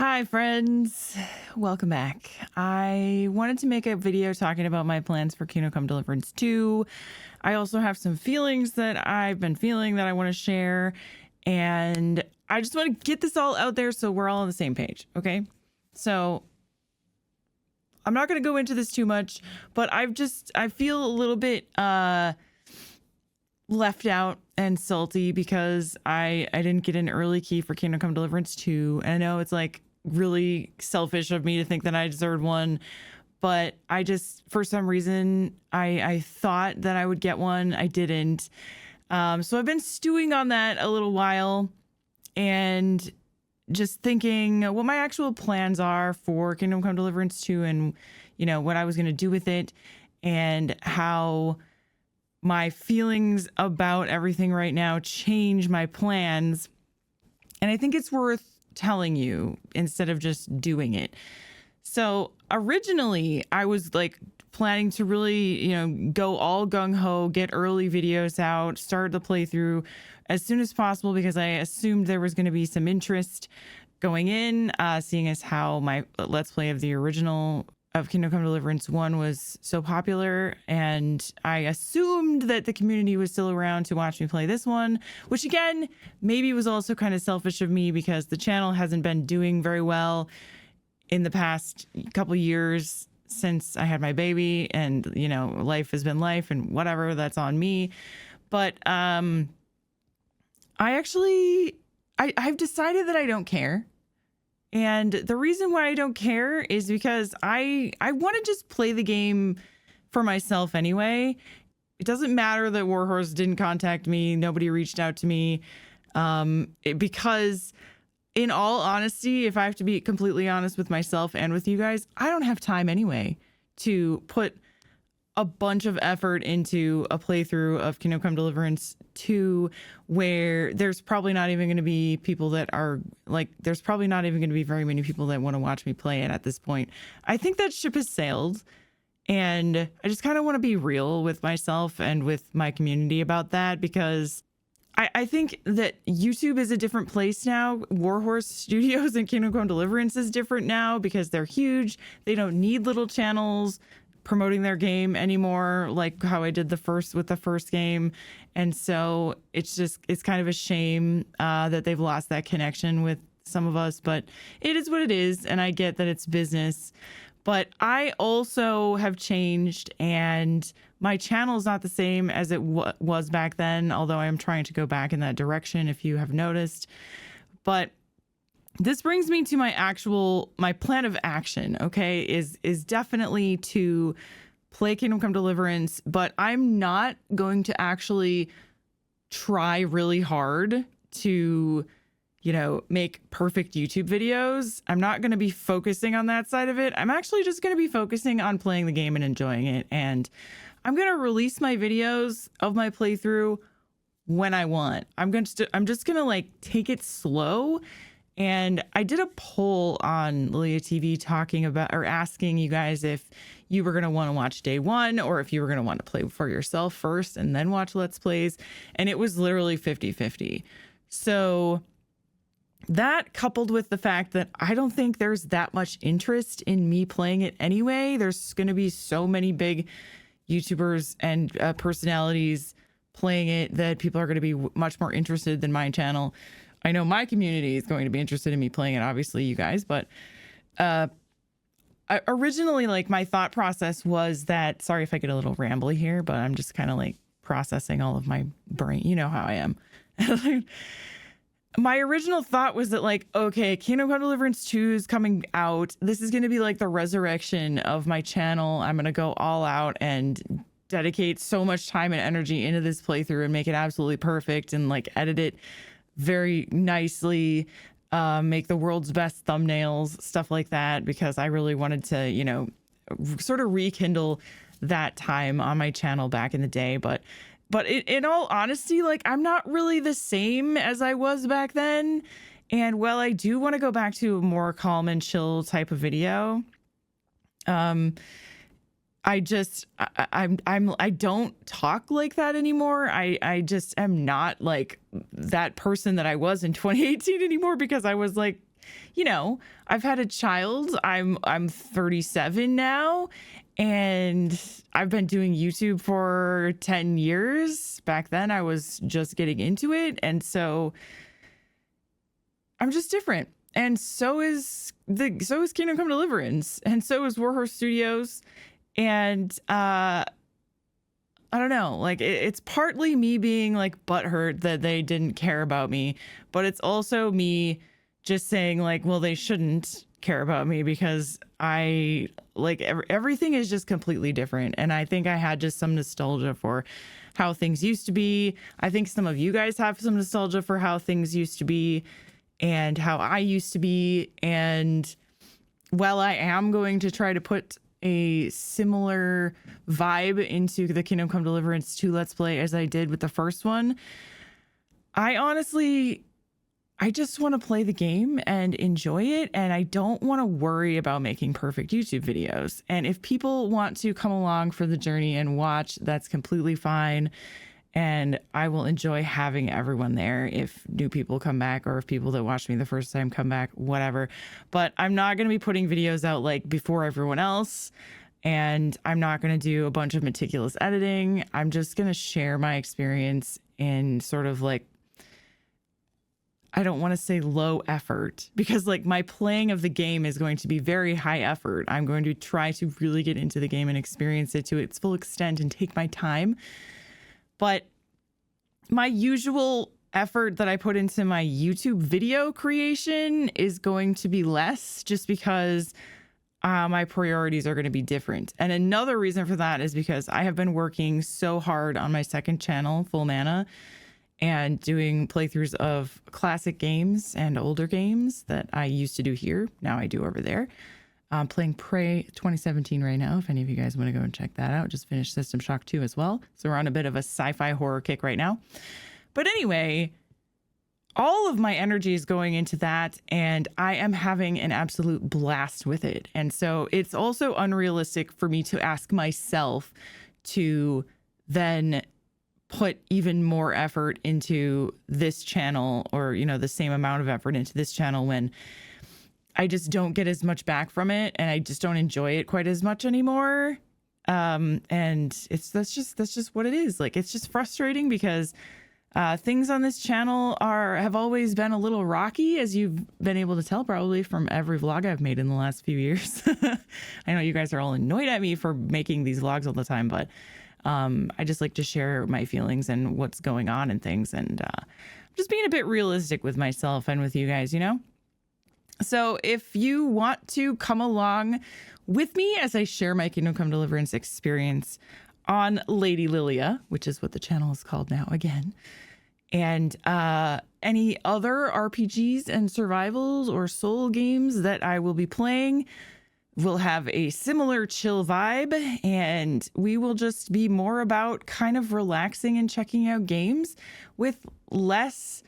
Hi friends, welcome back. I wanted to make a video talking about my plans for Kingdom Come Deliverance 2. I also have some feelings that I've been feeling that I want to share, and I just want to get this all out there so we're all on the same page, okay? So I'm not going to go into this too much, but I feel a little bit left out and salty because I didn't get an early key for Kingdom Come Deliverance 2. And I know it's like really selfish of me to think that I deserved one, but I just, for some reason, I thought that I would get one. I didn't. So I've been stewing on that a little while and just thinking what my actual plans are for Kingdom Come Deliverance 2 and, you know, what I was going to do with it and how my feelings about everything right now change my plans. And I think it's worth telling you instead of just doing it. So originally I was like planning to really, go all gung-ho, get early videos out, start the playthrough as soon as possible because I assumed there was going to be some interest going in, seeing as how my Let's Play of the original of Kingdom Come Deliverance 1 was so popular, and I assumed that the community was still around to watch me play this one, which again, maybe was also kind of selfish of me because the channel hasn't been doing very well in the past couple years since I had my baby, and, life has been life and whatever, that's on me. But I've decided that I don't care. And the reason why I don't care is because I want to just play the game for myself anyway. It doesn't matter that Warhorse didn't contact me. Nobody reached out to me. Because in all honesty, if I have to be completely honest with myself and with you guys, I don't have time anyway to put a bunch of effort into a playthrough of Kingdom Come Deliverance 2 where there's probably not even going to be people that are like, there's probably not even going to be very many people that want to watch me play it at this point. I think that ship has sailed, and I just kind of want to be real with myself and with my community about that because I think that YouTube is a different place now. Warhorse Studios and Kingdom Come Deliverance is different now because they're huge. They don't need little channels promoting their game anymore, like how I did with the first game. And so it's kind of a shame that they've lost that connection with some of us, but it is what it is. And I get that it's business, but I also have changed and my channel is not the same as it was back then, although I am trying to go back in that direction if you have noticed. But this brings me to my plan of action, okay, is definitely to play Kingdom Come Deliverance, but I'm not going to actually try really hard to, make perfect YouTube videos. I'm not going to be focusing on that side of it. I'm actually just going to be focusing on playing the game and enjoying it. And I'm going to release my videos of my playthrough when I want. I'm just going to like take it slow. And I did a poll on Lilia TV talking about or asking you guys if you were going to want to watch day one or if you were going to want to play for yourself first and then watch Let's Plays. And it was literally 50-50. So that coupled with the fact that I don't think there's that much interest in me playing it anyway. There's going to be so many big YouTubers and personalities playing it that people are going to be much more interested than my channel. I know my community is going to be interested in me playing it, obviously you guys, but originally, like, my thought process was that, sorry if I get a little rambly here, but I'm just kind of like processing all of my brain. You know how I am. My original thought was that, like, okay, Kingdom Come Deliverance 2 is coming out. This is going to be like the resurrection of my channel. I'm going to go all out and dedicate so much time and energy into this playthrough and make it absolutely perfect and like edit it very nicely, make the world's best thumbnails, stuff like that, because I really wanted to, sort of rekindle that time on my channel back in the day. But in all honesty, like, I'm not really the same as I was back then. And while I do want to go back to a more calm and chill type of video, I don't talk like that anymore. I just am not like that person that I was in 2018 anymore, because I was like you know, I've had a child. I'm 37 now, and I've been doing YouTube for 10 years. Back then I was just getting into it, and so I'm just different. And so is Kingdom Come Deliverance, and so is Warhorse Studios. And I don't know, like it's partly me being like butthurt that they didn't care about me, but it's also me just saying like, well, they shouldn't care about me because I like everything is just completely different. And I think I had just some nostalgia for how things used to be. I think some of you guys have some nostalgia for how things used to be and how I used to be. And while I am going to try to put a similar vibe into the Kingdom Come Deliverance 2 Let's Play as I did with the first one, I just want to play the game and enjoy it, and I don't want to worry about making perfect YouTube videos. And if people want to come along for the journey and watch, that's completely fine. And I will enjoy having everyone there if new people come back, or if people that watched me the first time come back, whatever. But I'm not going to be putting videos out like before everyone else. And I'm not going to do a bunch of meticulous editing. I'm just going to share my experience in sort of like, I don't want to say low effort, because like my playing of the game is going to be very high effort. I'm going to try to really get into the game and experience it to its full extent and take my time. But my usual effort that I put into my YouTube video creation is going to be less, just because my priorities are going to be different. And another reason for that is because I have been working so hard on my second channel, Full Mana, and doing playthroughs of classic games and older games that I used to do here. Now I do over there. I'm playing Prey 2017 right now, if any of you guys want to go and check that out. Just finished System Shock 2 as well. So we're on a bit of a sci-fi horror kick right now. But anyway, all of my energy is going into that, and I am having an absolute blast with it. And so it's also unrealistic for me to ask myself to then put even more effort into this channel, or, you know, the same amount of effort into this channel when I just don't get as much back from it, and I just don't enjoy it quite as much anymore. And that's just what it is. Like, it's just frustrating because things on this channel have always been a little rocky, as you've been able to tell probably from every vlog I've made in the last few years. I know you guys are all annoyed at me for making these vlogs all the time, but I just like to share my feelings and what's going on and things, and just being a bit realistic with myself and with you guys, you know? So if you want to come along with me as I share my Kingdom Come Deliverance experience on Lady Lilia, which is what the channel is called now again, and any other RPGs and survivals or soul games that I will be playing, will have a similar chill vibe, and we will just be more about kind of relaxing and checking out games with less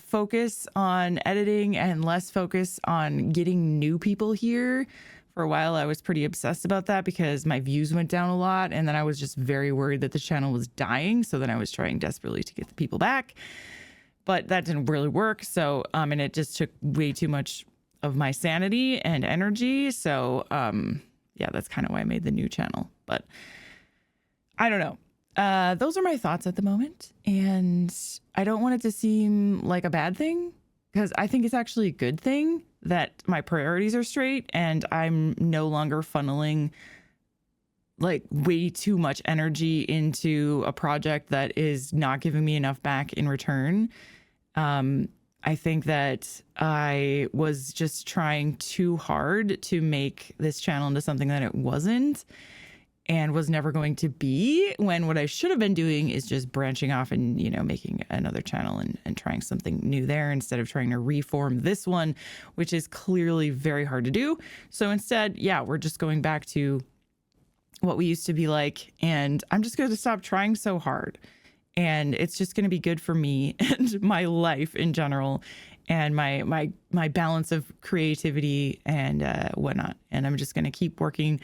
focus on editing and less focus on getting new people here. For a while, I was pretty obsessed about that because my views went down a lot, and then I was just very worried that the channel was dying. So then I was trying desperately to get the people back, but that didn't really work. So, and it just took way too much of my sanity and energy. So, yeah, that's kind of why I made the new channel, but I don't know. Those are my thoughts at the moment, and I don't want it to seem like a bad thing, because I think it's actually a good thing that my priorities are straight and I'm no longer funneling like way too much energy into a project that is not giving me enough back in return. I think that I was just trying too hard to make this channel into something that it wasn't and was never going to be, when what I should have been doing is just branching off and, you know, making another channel and trying something new there instead of trying to reform this one, which is clearly very hard to do. So instead, yeah, we're just going back to what we used to be like, and I'm just going to stop trying so hard. And it's just going to be good for me and my life in general, and my balance of creativity and whatnot. And I'm just going to keep working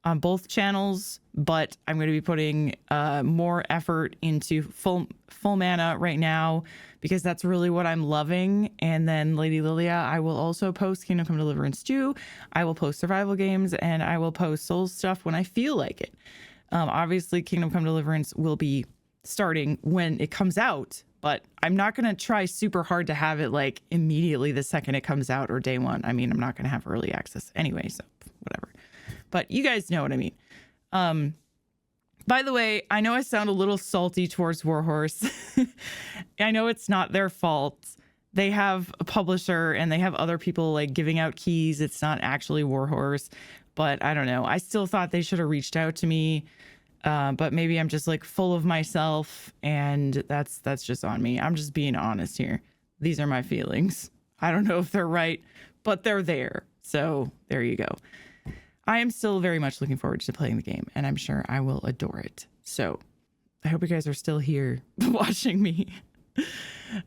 on both channels, but I'm going to be putting more effort into full mana right now because that's really what I'm loving. And then Lady Lilia, I will also post Kingdom Come Deliverance 2. I will post survival games, and I will post Souls stuff when I feel like it. Obviously, Kingdom Come Deliverance will be starting when it comes out, but I'm not going to try super hard to have it like immediately the second it comes out or day one. I mean, I'm not going to have early access anyway, so whatever. But you guys know what I mean. By the way, I know I sound a little salty towards Warhorse. I know it's not their fault. They have a publisher and they have other people like giving out keys. It's not actually Warhorse, but I don't know. I still thought they should have reached out to me. But maybe I'm just like full of myself, and that's just on me. I'm just being honest here. These are my feelings. I don't know if they're right, but they're there. So there you go. I am still very much looking forward to playing the game, and I'm sure I will adore it. So I hope you guys are still here watching me.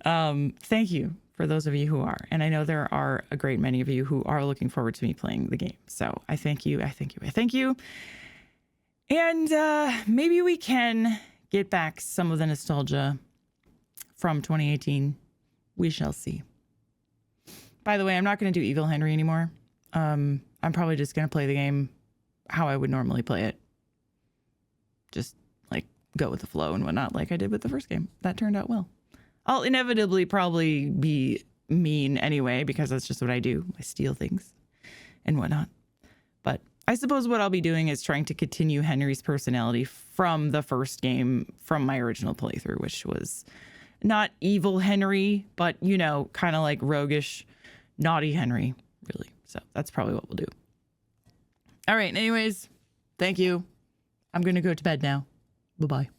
Thank you for those of you who are. And I know there are a great many of you who are looking forward to me playing the game. So I thank you. I thank you. I thank you. And maybe we can get back some of the nostalgia from 2018. We shall see. By the way, I'm not going to do Evil Henry anymore. I'm probably just going to play the game how I would normally play it. Just like go with the flow and whatnot, like I did with the first game. That turned out well. I'll inevitably probably be mean anyway, because that's just what I do. I steal things and whatnot. But I suppose what I'll be doing is trying to continue Henry's personality from the first game, from my original playthrough, which was not evil Henry, but, you know, kind of like roguish, naughty Henry, really. So that's probably what we'll do. All right. Anyways, thank you. I'm going to go to bed now. Bye-bye.